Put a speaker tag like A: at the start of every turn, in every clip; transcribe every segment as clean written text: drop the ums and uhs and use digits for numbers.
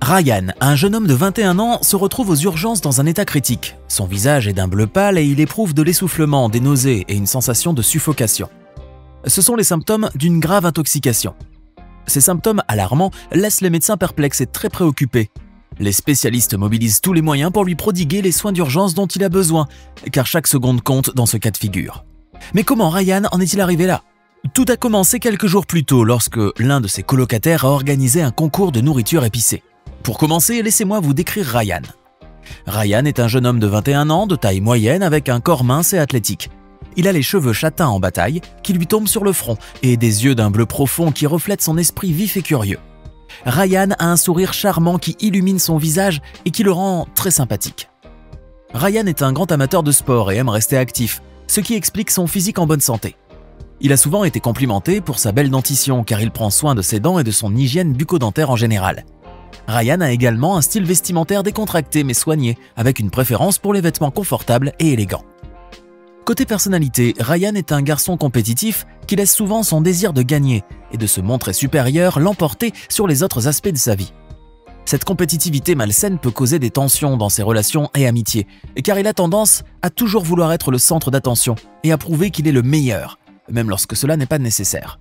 A: Ryan, un jeune homme de 21 ans, se retrouve aux urgences dans un état critique. Son visage est d'un bleu pâle et il éprouve de l'essoufflement, des nausées et une sensation de suffocation. Ce sont les symptômes d'une grave intoxication. Ces symptômes alarmants laissent les médecins perplexes et très préoccupés. Les spécialistes mobilisent tous les moyens pour lui prodiguer les soins d'urgence dont il a besoin, car chaque seconde compte dans ce cas de figure. Mais comment Ryan en est-il arrivé là ? Tout a commencé quelques jours plus tôt lorsque l'un de ses colocataires a organisé un concours de nourriture épicée. Pour commencer, laissez-moi vous décrire Ryan. Ryan est un jeune homme de 21 ans, de taille moyenne, avec un corps mince et athlétique. Il a les cheveux châtains en bataille qui lui tombent sur le front et des yeux d'un bleu profond qui reflètent son esprit vif et curieux. Ryan a un sourire charmant qui illumine son visage et qui le rend très sympathique. Ryan est un grand amateur de sport et aime rester actif, ce qui explique son physique en bonne santé. Il a souvent été complimenté pour sa belle dentition car il prend soin de ses dents et de son hygiène bucco-dentaire en général. Ryan a également un style vestimentaire décontracté mais soigné, avec une préférence pour les vêtements confortables et élégants. Côté personnalité, Ryan est un garçon compétitif qui laisse souvent son désir de gagner et de se montrer supérieur l'emporter sur les autres aspects de sa vie. Cette compétitivité malsaine peut causer des tensions dans ses relations et amitiés, car il a tendance à toujours vouloir être le centre d'attention et à prouver qu'il est le meilleur, même lorsque cela n'est pas nécessaire.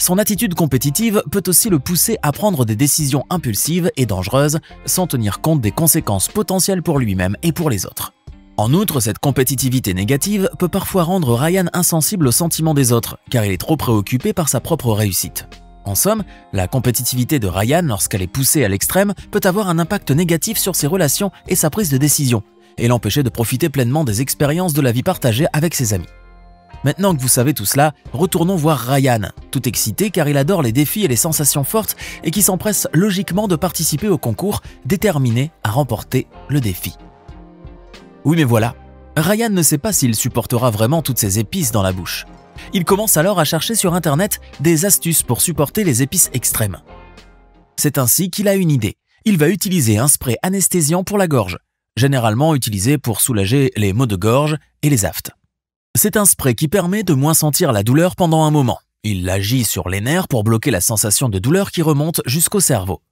A: Son attitude compétitive peut aussi le pousser à prendre des décisions impulsives et dangereuses sans tenir compte des conséquences potentielles pour lui-même et pour les autres. En outre, cette compétitivité négative peut parfois rendre Ryan insensible aux sentiments des autres, car il est trop préoccupé par sa propre réussite. En somme, la compétitivité de Ryan, lorsqu'elle est poussée à l'extrême, peut avoir un impact négatif sur ses relations et sa prise de décision, et l'empêcher de profiter pleinement des expériences de la vie partagée avec ses amis. Maintenant que vous savez tout cela, retournons voir Ryan, tout excité car il adore les défis et les sensations fortes et qui s'empresse logiquement de participer au concours, déterminé à remporter le défi. Oui mais voilà, Ryan ne sait pas s'il supportera vraiment toutes ces épices dans la bouche. Il commence alors à chercher sur internet des astuces pour supporter les épices extrêmes. C'est ainsi qu'il a une idée. Il va utiliser un spray anesthésiant pour la gorge, généralement utilisé pour soulager les maux de gorge et les aphtes. C'est un spray qui permet de moins sentir la douleur pendant un moment. Il agit sur les nerfs pour bloquer la sensation de douleur qui remonte jusqu'au cerveau.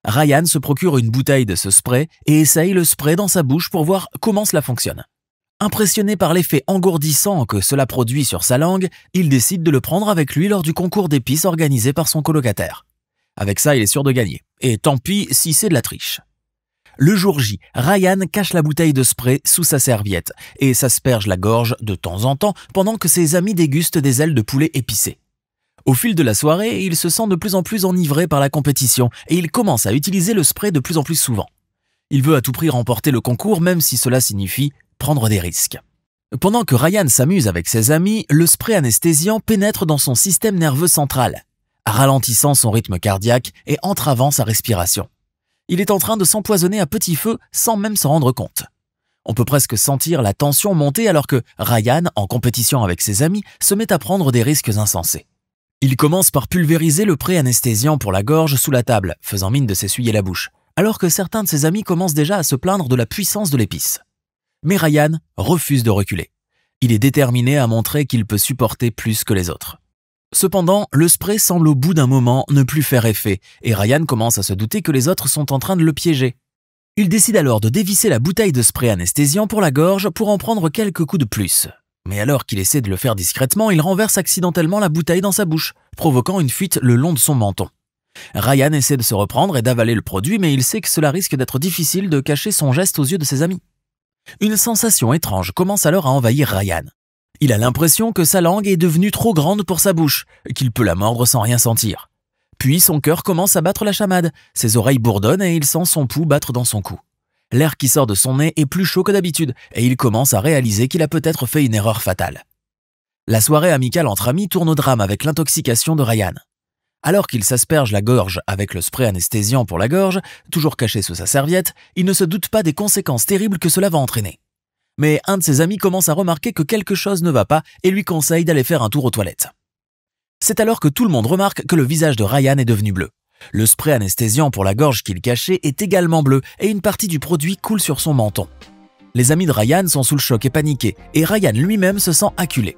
A: Ryan se procure une bouteille de ce spray et essaye le spray dans sa bouche pour voir comment cela fonctionne. Impressionné par l'effet engourdissant que cela produit sur sa langue, il décide de le prendre avec lui lors du concours d'épices organisé par son colocataire. Avec ça, il est sûr de gagner. Et tant pis si c'est de la triche. Le jour J, Ryan cache la bouteille de spray sous sa serviette et s'asperge la gorge de temps en temps pendant que ses amis dégustent des ailes de poulet épicées. Au fil de la soirée, il se sent de plus en plus enivré par la compétition et il commence à utiliser le spray de plus en plus souvent. Il veut à tout prix remporter le concours même si cela signifie prendre des risques. Pendant que Ryan s'amuse avec ses amis, le spray anesthésiant pénètre dans son système nerveux central, ralentissant son rythme cardiaque et entravant sa respiration. Il est en train de s'empoisonner à petit feu sans même s'en rendre compte. On peut presque sentir la tension monter alors que Ryan, en compétition avec ses amis, se met à prendre des risques insensés. Il commence par pulvériser le spray anesthésiant pour la gorge sous la table, faisant mine de s'essuyer la bouche, alors que certains de ses amis commencent déjà à se plaindre de la puissance de l'épice. Mais Ryan refuse de reculer. Il est déterminé à montrer qu'il peut supporter plus que les autres. Cependant, le spray semble au bout d'un moment ne plus faire effet et Ryan commence à se douter que les autres sont en train de le piéger. Il décide alors de dévisser la bouteille de spray anesthésiant pour la gorge pour en prendre quelques coups de plus. Mais alors qu'il essaie de le faire discrètement, il renverse accidentellement la bouteille dans sa bouche, provoquant une fuite le long de son menton. Ryan essaie de se reprendre et d'avaler le produit, mais il sait que cela risque d'être difficile de cacher son geste aux yeux de ses amis. Une sensation étrange commence alors à envahir Ryan. Il a l'impression que sa langue est devenue trop grande pour sa bouche, qu'il peut la mordre sans rien sentir. Puis son cœur commence à battre la chamade, ses oreilles bourdonnent et il sent son pouls battre dans son cou. L'air qui sort de son nez est plus chaud que d'habitude et il commence à réaliser qu'il a peut-être fait une erreur fatale. La soirée amicale entre amis tourne au drame avec l'intoxication de Ryan. Alors qu'il s'asperge la gorge avec le spray anesthésiant pour la gorge, toujours caché sous sa serviette, il ne se doute pas des conséquences terribles que cela va entraîner. Mais un de ses amis commence à remarquer que quelque chose ne va pas et lui conseille d'aller faire un tour aux toilettes. C'est alors que tout le monde remarque que le visage de Ryan est devenu bleu. Le spray anesthésiant pour la gorge qu'il cachait est également bleu et une partie du produit coule sur son menton. Les amis de Ryan sont sous le choc et paniqués et Ryan lui-même se sent acculé.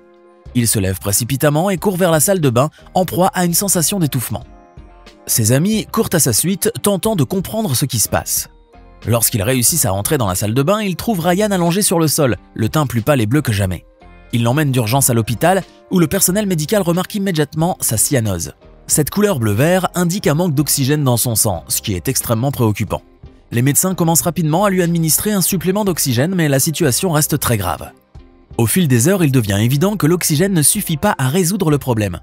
A: Il se lève précipitamment et court vers la salle de bain en proie à une sensation d'étouffement. Ses amis courent à sa suite, tentant de comprendre ce qui se passe. Lorsqu'ils réussissent à entrer dans la salle de bain, ils trouvent Ryan allongé sur le sol, le teint plus pâle et bleu que jamais. Ils l'emmènent d'urgence à l'hôpital, où le personnel médical remarque immédiatement sa cyanose. Cette couleur bleu-vert indique un manque d'oxygène dans son sang, ce qui est extrêmement préoccupant. Les médecins commencent rapidement à lui administrer un supplément d'oxygène, mais la situation reste très grave. Au fil des heures, il devient évident que l'oxygène ne suffit pas à résoudre le problème.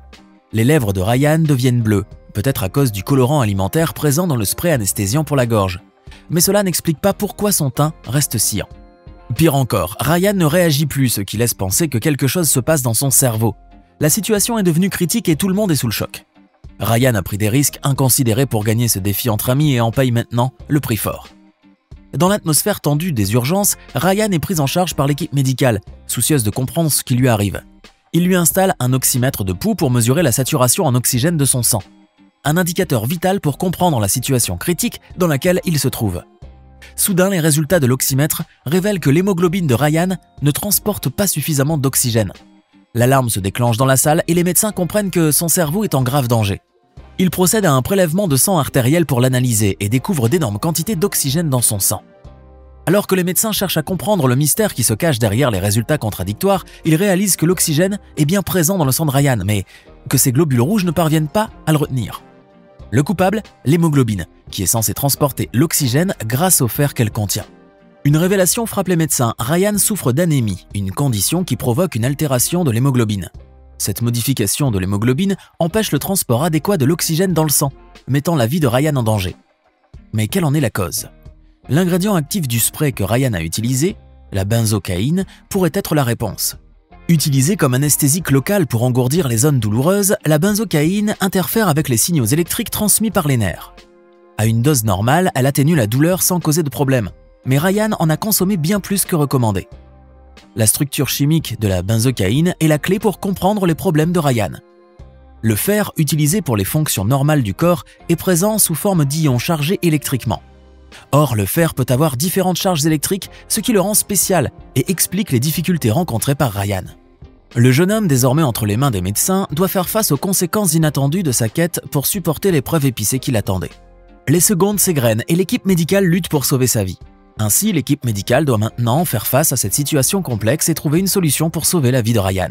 A: Les lèvres de Ryan deviennent bleues, peut-être à cause du colorant alimentaire présent dans le spray anesthésiant pour la gorge. Mais cela n'explique pas pourquoi son teint reste cyan. Pire encore, Ryan ne réagit plus, ce qui laisse penser que quelque chose se passe dans son cerveau. La situation est devenue critique et tout le monde est sous le choc. Ryan a pris des risques inconsidérés pour gagner ce défi entre amis et en paye maintenant le prix fort. Dans l'atmosphère tendue des urgences, Ryan est pris en charge par l'équipe médicale, soucieuse de comprendre ce qui lui arrive. Il lui installe un oxymètre de pouls pour mesurer la saturation en oxygène de son sang. Un indicateur vital pour comprendre la situation critique dans laquelle il se trouve. Soudain, les résultats de l'oxymètre révèlent que l'hémoglobine de Ryan ne transporte pas suffisamment d'oxygène. L'alarme se déclenche dans la salle et les médecins comprennent que son cerveau est en grave danger. Ils procèdent à un prélèvement de sang artériel pour l'analyser et découvrent d'énormes quantités d'oxygène dans son sang. Alors que les médecins cherchent à comprendre le mystère qui se cache derrière les résultats contradictoires, ils réalisent que l'oxygène est bien présent dans le sang de Ryan, mais que ces globules rouges ne parviennent pas à le retenir. Le coupable, l'hémoglobine, qui est censée transporter l'oxygène grâce au fer qu'elle contient. Une révélation frappe les médecins. Ryan souffre d'anémie, une condition qui provoque une altération de l'hémoglobine. Cette modification de l'hémoglobine empêche le transport adéquat de l'oxygène dans le sang, mettant la vie de Ryan en danger. Mais quelle en est la cause? L'ingrédient actif du spray que Ryan a utilisé, la benzocaïne, pourrait être la réponse. Utilisée comme anesthésique locale pour engourdir les zones douloureuses, la benzocaïne interfère avec les signaux électriques transmis par les nerfs. À une dose normale, elle atténue la douleur sans causer de problème, mais Ryan en a consommé bien plus que recommandé. La structure chimique de la benzocaïne est la clé pour comprendre les problèmes de Ryan. Le fer, utilisé pour les fonctions normales du corps, est présent sous forme d'ions chargés électriquement. Or, le fer peut avoir différentes charges électriques, ce qui le rend spécial et explique les difficultés rencontrées par Ryan. Le jeune homme, désormais entre les mains des médecins, doit faire face aux conséquences inattendues de sa quête pour supporter l'épreuve épicée qui l'attendait. Les secondes s'égrènent et l'équipe médicale lutte pour sauver sa vie. Ainsi, l'équipe médicale doit maintenant faire face à cette situation complexe et trouver une solution pour sauver la vie de Ryan.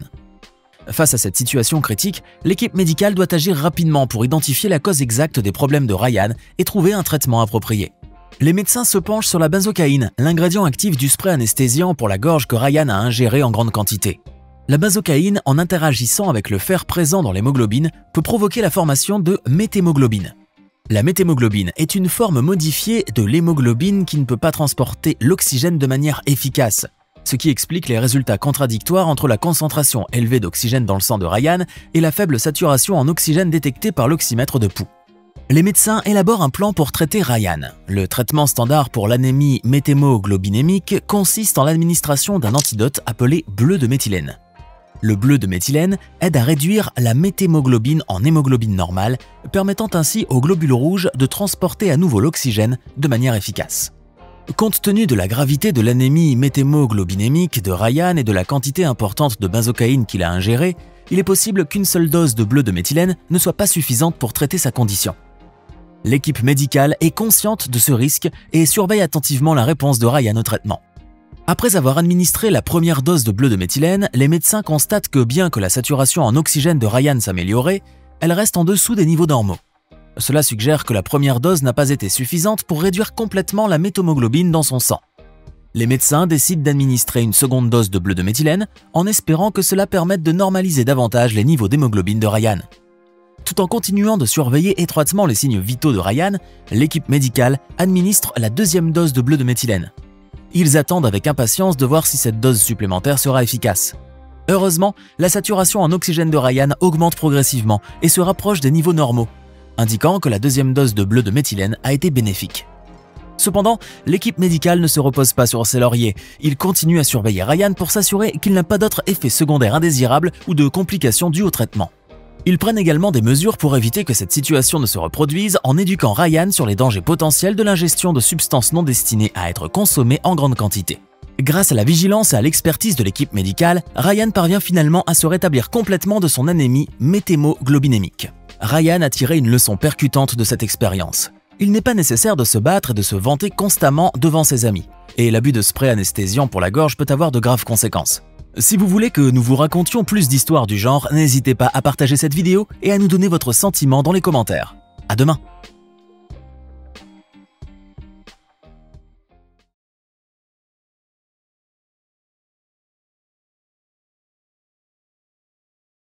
A: Face à cette situation critique, l'équipe médicale doit agir rapidement pour identifier la cause exacte des problèmes de Ryan et trouver un traitement approprié. Les médecins se penchent sur la benzocaïne, l'ingrédient actif du spray anesthésiant pour la gorge que Ryan a ingéré en grande quantité. La benzocaïne, en interagissant avec le fer présent dans l'hémoglobine, peut provoquer la formation de méthémoglobine. La méthémoglobine est une forme modifiée de l'hémoglobine qui ne peut pas transporter l'oxygène de manière efficace, ce qui explique les résultats contradictoires entre la concentration élevée d'oxygène dans le sang de Ryan et la faible saturation en oxygène détectée par l'oxymètre de pouls. Les médecins élaborent un plan pour traiter Ryan. Le traitement standard pour l'anémie méthémoglobinémique consiste en l'administration d'un antidote appelé bleu de méthylène. Le bleu de méthylène aide à réduire la méthémoglobine en hémoglobine normale, permettant ainsi aux globules rouges de transporter à nouveau l'oxygène de manière efficace. Compte tenu de la gravité de l'anémie méthémoglobinémique de Ryan et de la quantité importante de benzocaïne qu'il a ingérée, il est possible qu'une seule dose de bleu de méthylène ne soit pas suffisante pour traiter sa condition. L'équipe médicale est consciente de ce risque et surveille attentivement la réponse de Ryan au traitement. Après avoir administré la première dose de bleu de méthylène, les médecins constatent que bien que la saturation en oxygène de Ryan s'améliorait, elle reste en dessous des niveaux normaux. Cela suggère que la première dose n'a pas été suffisante pour réduire complètement la méthémoglobine dans son sang. Les médecins décident d'administrer une seconde dose de bleu de méthylène en espérant que cela permette de normaliser davantage les niveaux d'hémoglobine de Ryan. Tout en continuant de surveiller étroitement les signes vitaux de Ryan, l'équipe médicale administre la deuxième dose de bleu de méthylène. Ils attendent avec impatience de voir si cette dose supplémentaire sera efficace. Heureusement, la saturation en oxygène de Ryan augmente progressivement et se rapproche des niveaux normaux, indiquant que la deuxième dose de bleu de méthylène a été bénéfique. Cependant, l'équipe médicale ne se repose pas sur ses lauriers. Ils continuent à surveiller Ryan pour s'assurer qu'il n'a pas d'autres effets secondaires indésirables ou de complications dues au traitement. Ils prennent également des mesures pour éviter que cette situation ne se reproduise en éduquant Ryan sur les dangers potentiels de l'ingestion de substances non destinées à être consommées en grande quantité. Grâce à la vigilance et à l'expertise de l'équipe médicale, Ryan parvient finalement à se rétablir complètement de son anémie méthémoglobinémique. Ryan a tiré une leçon percutante de cette expérience. Il n'est pas nécessaire de se battre et de se vanter constamment devant ses amis. Et l'abus de spray anesthésiant pour la gorge peut avoir de graves conséquences. Si vous voulez que nous vous racontions plus d'histoires du genre, n'hésitez pas à partager cette vidéo et à nous donner votre sentiment dans les commentaires. À demain!